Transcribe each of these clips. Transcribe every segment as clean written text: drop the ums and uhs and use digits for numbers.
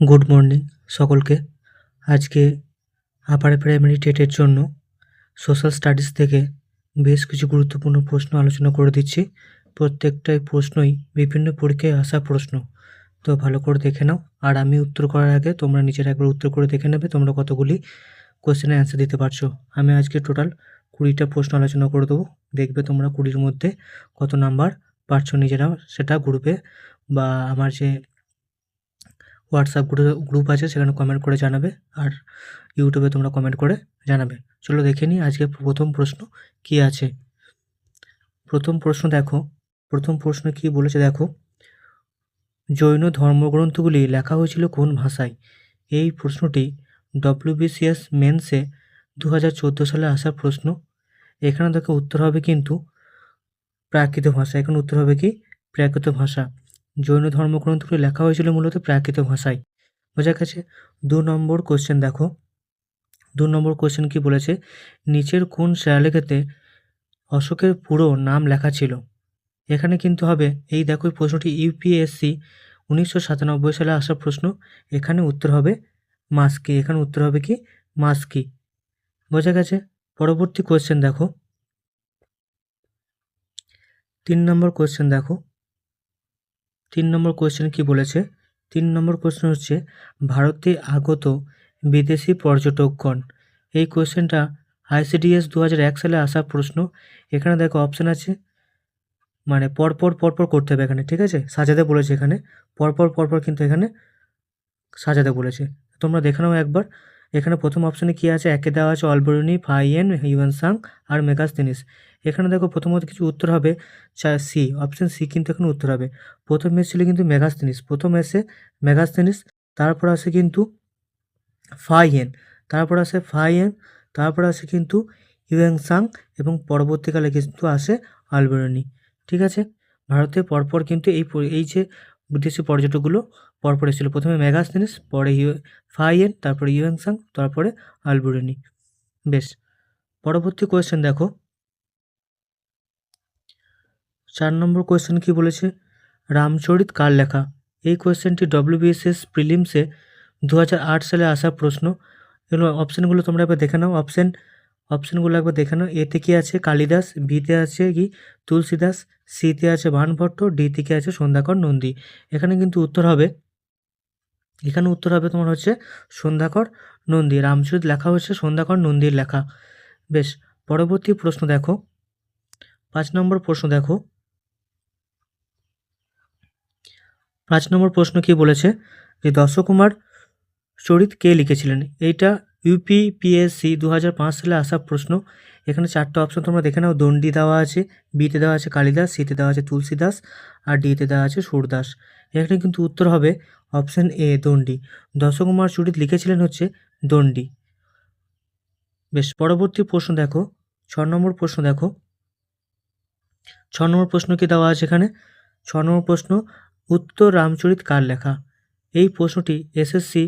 Good morning সকলকে। আজকে upper primary টেটের জন্য সোশ্যাল স্টাডিজ থেকে বেশ কিছু গুরুত্বপূর্ণ প্রশ্ন আলোচনা করে দিচ্ছি। প্রত্যেকটাই প্রশ্নই বিভিন্ন পরীক্ষায় আসা প্রশ্ন, তো ভালো করে দেখে নাও। আর আমি উত্তর করার আগে তোমরা নিজেরা একবার উত্তর করে দেখে নেবে তোমরা কতগুলি কোশ্চেনের অ্যান্সার দিতে পারছো। আমি আজকে টোটাল 20টা প্রশ্ন আলোচনা করে দেবো, দেখবে তোমরা 20-র মধ্যে কত নাম্বার পারছো নিজেরা, সেটা গ্রুপে বা আমার যে হোয়াটসঅ্যাপ গ্রুপ আছে সেখানে কমেন্ট করে জানাবে, আর ইউটিউবে তোমরা কমেন্ট করে জানাবে। চলো দেখে নিই আজকে প্রথম প্রশ্ন কি আছে। প্রথম প্রশ্ন কি বলেছে দেখো, জৈন ধর্মগ্রন্থগুলি লেখা হয়েছিল কোন ভাষায়? এই প্রশ্নটি WBCS মেন্সে 2014 সালে আসা প্রশ্ন। এখানে দেখো উত্তর হবে কিন্তু প্রাকৃত ভাষা। এখানে উত্তর হবে কি প্রাকৃত ভাষা। জৈন ধর্মগ্রন্থগুলি লেখা হয়েছিল মূলত প্রাকৃত ভাষায়। বোঝা গেছে। 2 নম্বর কোশ্চেন দেখো, 2 নম্বর কোশ্চেন কি বলেছে, নিচের কোন শিলালেখেতে অশোকের পুরো নাম লেখা ছিল? এখানে কিন্তু হবে, এই দেখো এই প্রশ্নটি ইউপিএসসি 1997 সালে আসা প্রশ্ন। এখানে উত্তর হবে মাস্কি। এখানে উত্তর হবে কি মাস্কি। বোঝা গেছে। পরবর্তী কোশ্চেন দেখো, 3 নম্বর কোশ্চেন দেখো, 3 নম্বর কোশ্চেন কি বলেছে, 3 নম্বর কোশ্চেন হচ্ছে ভারতে আগত বিদেশি পর্যটকগণ। এই কোশ্চেনটা ICDS 2001 সালে আসা প্রশ্ন। এখানে দেখো অপশান আছে, মানে পরপর করতে হবে এখানে, ঠিক আছে? সাজাতে বলেছে এখানে, পরপর কিন্তু এখানে সাজাতে বলেছে। তোমরা দেখে নাও একবার। এখানে প্রথম অপশানে কি আছে, একে দেওয়া আছে অলবেরুনি, ফাইয়েন, হিউয়েনসাং আর মেগাস্তেনিস। এখানে দেখো প্রথমত কিছু উত্তর হবে সি, অপশান সি কিন্তু এখানে উত্তর হবে। প্রথম এসেছিল কিন্তু মেগাস্তেনিস, প্রথম এসে মেগাস্তেনিস, তারপর আসে কিন্তু ফাইয়েন, তারপর আসে ফাইয়েন, তারপর আসে কিন্তু হিউয়েনসাং এবং পরবর্তীকালে কিন্তু আসে আলবেরুনি। ঠিক আছে। ভারতে পরপর কিন্তু এই যে বিদেশি পর্যটকগুলো পরপর এসেছিল, প্রথমে মেগাস্তেনিস, পরে ফাইয়েন, তারপরে হিউয়েনসাং, তারপরে আলবেরুনি। বেশ। পরবর্তী কোয়েশ্চেন দেখো, 4 নম্বর কোয়েশ্চেন কি বলেছে, রামচরিত কার লেখা? এই কোয়েশ্চেনটি WBCS প্রিলিমসে 2008 সালে আসা প্রশ্ন। এগুলো অপশানগুলো তোমরা একবার দেখে নাও। অপশানগুলো একবার দেখে নাও। এতে কি আছে কালিদাস, বিতে আছে কি তুলসীদাস, সিতে আছে ভানভট্ট, ডিতে কি আছে সন্ধ্যাকর নন্দী। এখানে কিন্তু উত্তর হবে, এখানে উত্তর হবে তোমার হচ্ছে সন্ধ্যাকর নন্দী। রামচরিত লেখা হচ্ছে সন্ধ্যাকর নন্দীর লেখা। বেশ। পরবর্তী প্রশ্ন দেখো, 5 নম্বর প্রশ্ন দেখো, 5 নম্বর প্রশ্ন কি বলেছে, যে দশকুমার চরিত কে লিখেছিলেন? এইটা ইউপিপিএসসি 2005 সালে আসা প্রশ্ন। এখানে 4টে অপশন তোমরা দেখে নাও। দণ্ডী দেওয়া আছে, বিতে দেওয়া আছে কালিদাস, সিতে দেওয়া আছে তুলসীদাস আর ডিতে দেওয়া আছে সুরদাস। এখানে কিন্তু উত্তর হবে অপশন এ দণ্ডী। দশকুমার চরিত লিখেছিলেন হচ্ছে দণ্ডী। বেশ। পরবর্তী প্রশ্ন দেখো, 6 নম্বর প্রশ্ন দেখো, 6 নম্বর প্রশ্ন কি দেওয়া আছে এখানে, 6 নম্বর প্রশ্ন, উত্তর রামচরিত কার লেখা? এই প্রশ্নটি এসএসসি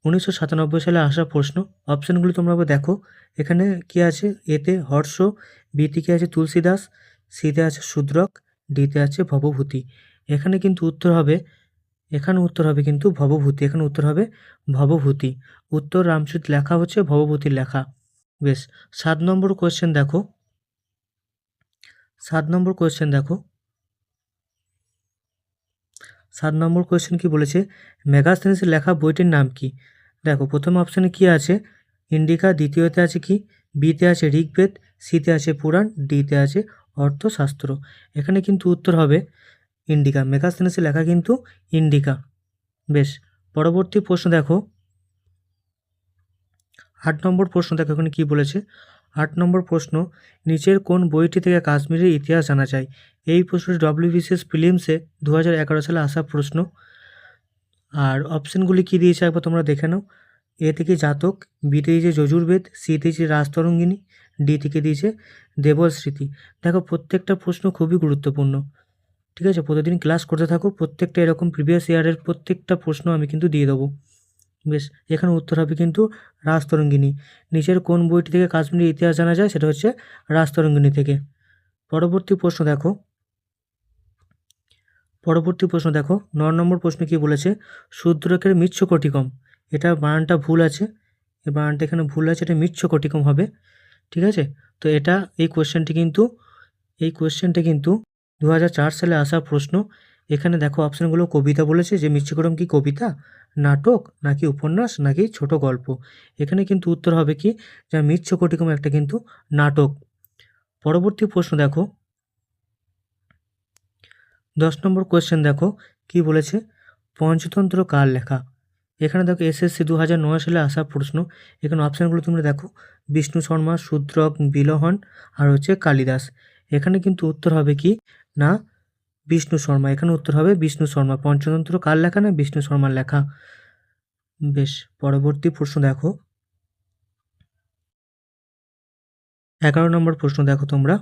1997 সালে আসা প্রশ্ন। অপশানগুলি তোমরা আবার দেখো। এখানে কি আছে, এতে হর্ষ, বিতে কি আছে তুলসীদাস, সিতে আছে শূদ্রক, ডিতে আছে ভবভূতি। এখানে কিন্তু উত্তর হবে, এখানে উত্তর হবে কিন্তু ভবভূতি। এখানে উত্তর হবে ভবভূতি। উত্তর রামচরিত লেখা হচ্ছে ভবভূতির লেখা। বেশ। 7 নম্বর কোয়েশ্চেন দেখো, 7 নম্বর কোয়েশ্চেন দেখো, 7 নম্বর কোয়েশ্চেন কি বলেছে, মেগাস্তেনিসের লেখা বইটির নাম কি? দেখো প্রথম অপশানে কি আছে ইন্ডিকা, দ্বিতীয়তে আছে কি বিতে আছে ঋগ্বেদ, সিতে আছে পুরাণ, ডিতে আছে অর্থশাস্ত্র। এখানে কিন্তু উত্তর হবে ইন্ডিকা। মেগাস্তেনিসের লেখা কিন্তু ইন্ডিকা। বেশ। পরবর্তী প্রশ্ন দেখো, 8 নম্বর প্রশ্ন দেখো এখানে কি বলেছে, 8 নম্বর প্রশ্ন, নিচের কোন বইটি থেকে কাশ্মীরের ইতিহাস জানা যায়? এই প্রশ্নটি WBCS প্রিলিমসে 2011 সালে আসা প্রশ্ন। আর অপশানগুলি কি দিয়েছে একবার তোমরা দেখে নাও। এ থেকে জাতক, বিতে দিয়েছে যজুর্বেদ, সিতে দিয়েছে রাজতরঙ্গিনী, ডি থেকে দিয়েছে দেবস্মৃতি। দেখো প্রত্যেকটা প্রশ্ন খুবই গুরুত্বপূর্ণ। ঠিক আছে, প্রতিদিন ক্লাস করতে থাকো, প্রত্যেকটা এরকম প্রিভিয়াস ইয়ারের প্রত্যেকটা প্রশ্ন আমি কিন্তু দিয়ে দেবো। বেশ। এখানে উত্তর হবে কিন্তু রাজতরঙ্গিনী। নিচের কোন বইটি থেকে কাশ্মীরের ইতিহাস জানা যায়? সেটা হচ্ছে রাজতরঙ্গিনী থেকে। পরবর্তী প্রশ্ন দেখো, পরবর্তী প্রশ্ন দেখো, 9 নম্বর প্রশ্ন কি বলেছে, শূদ্রকের মিচ্ছ কটিকম। এটা বানানটা ভুল আছে, এই বানানটা এখানে ভুল আছে, এটা মিচ্ছ কটিকম হবে। ঠিক আছে, তো এটা এই কোয়েশ্চেনটা কিন্তু 2004 সালে আসা প্রশ্ন। এখানে দেখো অপশানগুলো, কবিতা বলেছে যে মিচ্ছ কটিকম কি কবিতা, নাটক, নাকি উপন্যাস, নাকি ছোট গল্প। এখানে কিন্তু উত্তর হবে কি, যা মিচ্ছ কটিকম একটা কিন্তু নাটক। পরবর্তী প্রশ্ন দেখো, 10 নম্বর কোয়েশ্চেন দেখো কি বলেছে, পঞ্চতন্ত্র কার লেখা। এখানে দেখো এসএসসি 2009 সালে আসা প্রশ্ন। এখানে অপশানগুলো তোমরা দেখো, বিষ্ণু শর্মা, শূদ্রক, বিলোহন, আর হচ্ছে কালিদাস। এখানে কিন্তু উত্তর হবে কি না, বিষ্ণু শর্মা। এখানে উত্তর হবে বিষ্ণু শর্মা। পঞ্চতন্ত্র কার লেখা, না বিষ্ণু শর্মার লেখা। বেশ, পরবর্তী প্রশ্ন দেখো, 11 নম্বর প্রশ্ন দেখো তোমরা।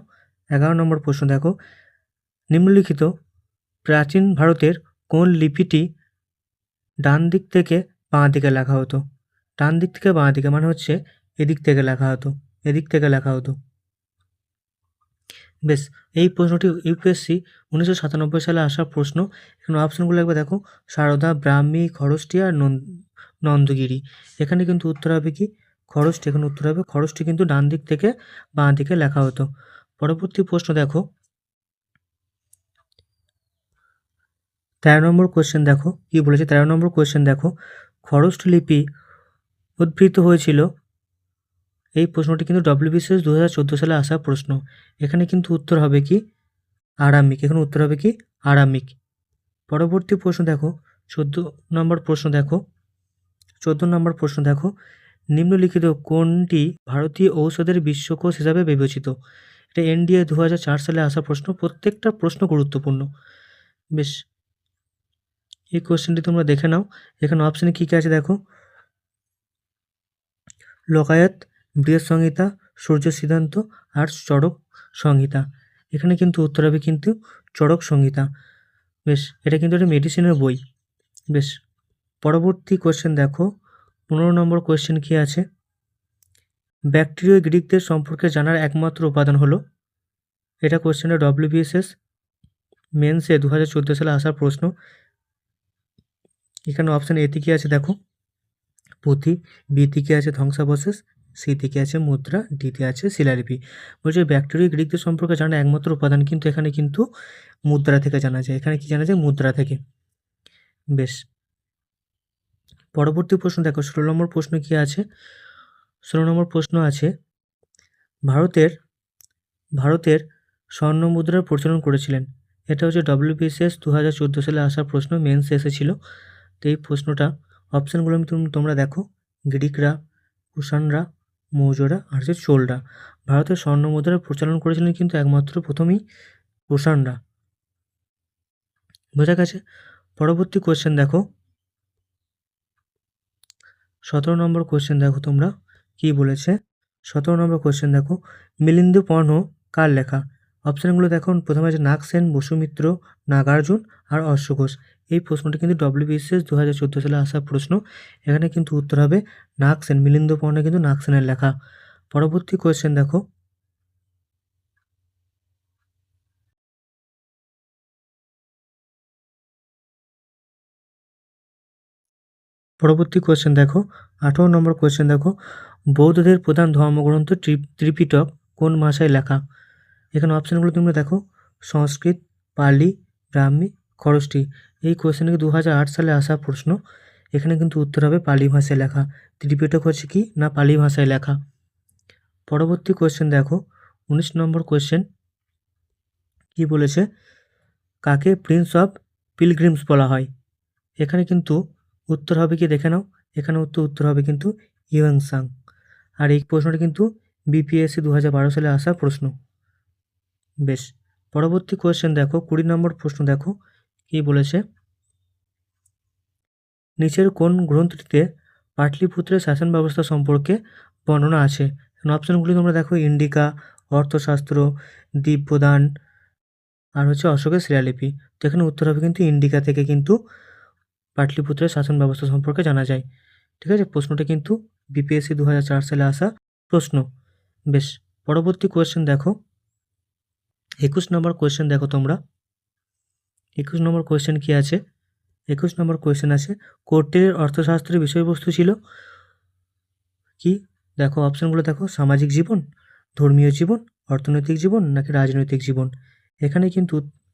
11 নম্বর প্রশ্ন দেখো, নিম্নলিখিত প্রাচীন ভারতের কোন লিপিটি ডান দিক থেকে বাঁ দিকে লেখা হতো। ডান দিক থেকে বাঁ দিকে মানে হচ্ছে এদিক থেকে লেখা হতো, এদিক থেকে লেখা হতো। বেশ, এই প্রশ্নটি ইউপিএসসি 1997 সালে আসা প্রশ্ন। এখানে অপশনগুলো একবার দেখো, সারদা, ব্রাহ্মী, খরষ্টি আর নন্দগিরি। এখানে কিন্তু উত্তর হবে কি খরষ্টি। এখানে উত্তর হবে খরষ্টি, কিন্তু ডান দিক থেকে বাঁ দিকে লেখা হতো। পরবর্তী প্রশ্ন দেখো, 13 নম্বর কোয়েশ্চেন দেখো কি বলেছে। 13 নম্বর কোয়েশ্চেন দেখো, খরষ্ঠ লিপি উদ্ভূত হয়েছিল। এই প্রশ্নটি কিন্তু ডব্লিউবিসিএস 2014 সালে আসা প্রশ্ন। এখানে কিন্তু উত্তর হবে কি আরামিক। এখানে উত্তর হবে কি আরামিক। পরবর্তী প্রশ্ন দেখো, 14 নম্বর প্রশ্ন দেখো। 14 নম্বর প্রশ্ন দেখো, নিম্নলিখিত কোনটি ভারতীয় ঔষধের বিশ্বকোষ হিসাবে বিবেচিত। এটা এনডিএ 2004 সালে আসা প্রশ্ন। প্রত্যেকটা প্রশ্ন গুরুত্বপূর্ণ। বেশ, এই কোশ্চেনটি তোমরা দেখে নাও। এখানে অপশানে কী কী আছে দেখো, লোকায়ত, বৃহৎ সংহিতা, সূর্য সিদ্ধান্ত আর চড়ক সংহিতা। এখানে কিন্তু উত্তর হবে কিন্তু চড়ক সংহিতা। বেশ, এটা কিন্তু একটা মেডিসিনের বই। বেশ, পরবর্তী কোশ্চেন দেখো, 15 নম্বর কোশ্চেন কী আছে, ব্যাকটেরীয় গ্রিকদের সম্পর্কে জানার একমাত্র উপাদান হলো। এটা কোশ্চেনটা ডব্লিউবিএসএস মেন্সে 2014 সালে আসার প্রশ্ন। এখানে অপশান এতে কী আছে দেখো, পুঁথি, বিতে কী আছে ধ্বংসাবশেষ, সিতে কী আছে মুদ্রা, ডিতে আছে শিলালিপি। বলছে ব্যাকটেরীয় গ্রিকদের সম্পর্কে জানার একমাত্র উপাদান, কিন্তু এখানে কিন্তু মুদ্রা থেকে জানা যায়। এখানে কি জানা যায়, মুদ্রা থেকে। বেশ, পরবর্তী প্রশ্ন দেখো, 16 নম্বর প্রশ্ন কি আছে। 16 নম্বর প্রশ্ন আছে, ভারতের স্বর্ণ মুদ্রার প্রচলন করেছিলেন। এটা হচ্ছে ডব্লিউবিসিএস 2014 সালে আসা প্রশ্ন, মেন্সে এসেছিল। তো এই প্রশ্নটা অপশানগুলো তোমরা দেখো, গ্রিকরা, কুষাণরা, মৌর্যরা আর হচ্ছে চোলরা। ভারতের স্বর্ণ মুদ্রার প্রচলন করেছিলেন কিন্তু একমাত্র প্রথমেই কুষাণরা। বোঝা গেছে। পরবর্তী কোয়েশ্চেন দেখো, 17 নম্বর কোয়েশ্চেন দেখো তোমরা কি বলেছে। 17 নম্বর কোয়েশ্চেন দেখো, মিলিন্দু পর্ণ কার লেখা। অপশানগুলো দেখুন, প্রথমে আছে নাগসেন, বসুমিত্র, নাগার্জুন আর অশ্বঘোষ। এই প্রশ্নটি কিন্তু ডব্লিউবিসিএস 2014 সালে আসা প্রশ্ন। এখানে কিন্তু উত্তর হবে নাগসেন। মিলিন্দু পর্ণ কিন্তু নাগসেনের লেখা। পরবর্তী কোয়েশ্চেন দেখো, পরবর্তী কোয়েশ্চেন দেখো, 18 নম্বর কোয়েশ্চেন দেখো, বৌদ্ধদের প্রধান ধর্মগ্রন্থ ত্রিপিটক কোন ভাষায় লেখা। এখানে অপশানগুলো তোমরা দেখো, সংস্কৃত, পালি, ব্রাহ্মী, খরষ্টি। এই কোয়েশ্চেনটি 2008 সালে আসা প্রশ্ন। এখানে কিন্তু উত্তর হবে পালি ভাষায় লেখা। ত্রিপিটক হচ্ছে কি না পালি ভাষায় লেখা। পরবর্তী কোয়েশ্চেন দেখো, 19 নম্বর কোয়েশ্চেন কি বলেছে, কাকে প্রিন্স অফ পিলগ্রিমস বলা হয়। এখানে কিন্তু উত্তর হবে কি দেখে নাও। এখানে উত্তর হবে কিন্তু ইউয়াংসাং। আর এই প্রশ্নটি কিন্তু বিপিএসসি 2012 সালে আসা প্রশ্ন। বেশ, পরবর্তী কোয়েশ্চেন দেখো, 20 নম্বর প্রশ্ন দেখো কি বলেছে, নিচের কোন গ্রন্থটিতে পাটলিপুত্রের শাসন ব্যবস্থা সম্পর্কে বর্ণনা আছে। অপশানগুলি তোমরা দেখো, ইন্ডিকা, অর্থশাস্ত্র, দিব্যদান আর হচ্ছে অশোকের শিলালিপি। তো এখানে উত্তর হবে কিন্তু ইন্ডিকা থেকে কিন্তু পাটলিপুত্রের শাসন ব্যবস্থা সম্পর্কে জানা যায়। ঠিক আছে, প্রশ্নটা কিন্তু বিপিএসসি 2004 সালে আসা প্রশ্ন। বেশ, পরবর্তী কোয়েশ্চেন দেখো, 21 নম্বর কোয়েশ্চেন দেখো তোমরা 21 নম্বর কোয়েশ্চেন কী আছে? 21 নম্বর কোয়েশ্চেন আছে, কৌটিল্যের অর্থশাস্ত্রের বিষয়বস্তু ছিল কি? দেখো অপশানগুলো দেখো, সামাজিক জীবন, ধর্মীয় জীবন, অর্থনৈতিক জীবন নাকি রাজনৈতিক জীবন।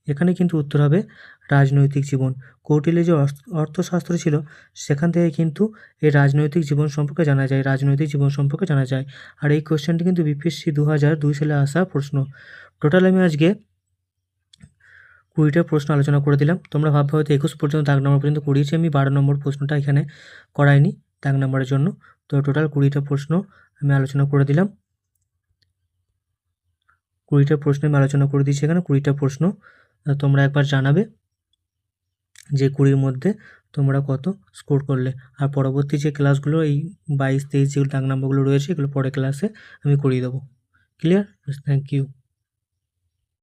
এখানে কিন্তু উত্তর হবে রাজনৈতিক জীবন। কৌটিল্যের যে অর্থশাস্ত্র ছিল সেখান থেকে কিন্তু এই রাজনৈতিক জীবন সম্পর্কে জানা যায়। আর এই কোয়েশ্চেনটি কিন্তু বিপিএসসি 2002 সালে আসা প্রশ্ন। টোটাল আমি আজকে 20টা প্রশ্ন আলোচনা করে দিলাম। তোমরা ভাববে হয়তো 21 পর্যন্ত, দাগ নম্বর পর্যন্ত করিয়েছি আমি, 12 নম্বর প্রশ্নটা এখানে করাইনি দাগ নম্বরের জন্য। তো টোটাল 20টা প্রশ্ন আমি আলোচনা করে দিলাম। 20টা প্রশ্ন আমি আলোচনা করে দিচ্ছি এখানে, 20টা প্রশ্ন। তোমরা একবার জানাবে যে 20-র মধ্যে তোমরা কত স্কোর করলে। আর পরবর্তী যে ক্লাসগুলো, এই 22, 23 যে দাগ নম্বরগুলো রয়েছে, এগুলো পরের ক্লাসে আমি করিয়ে দেবো। ক্লিয়ার? Thank you.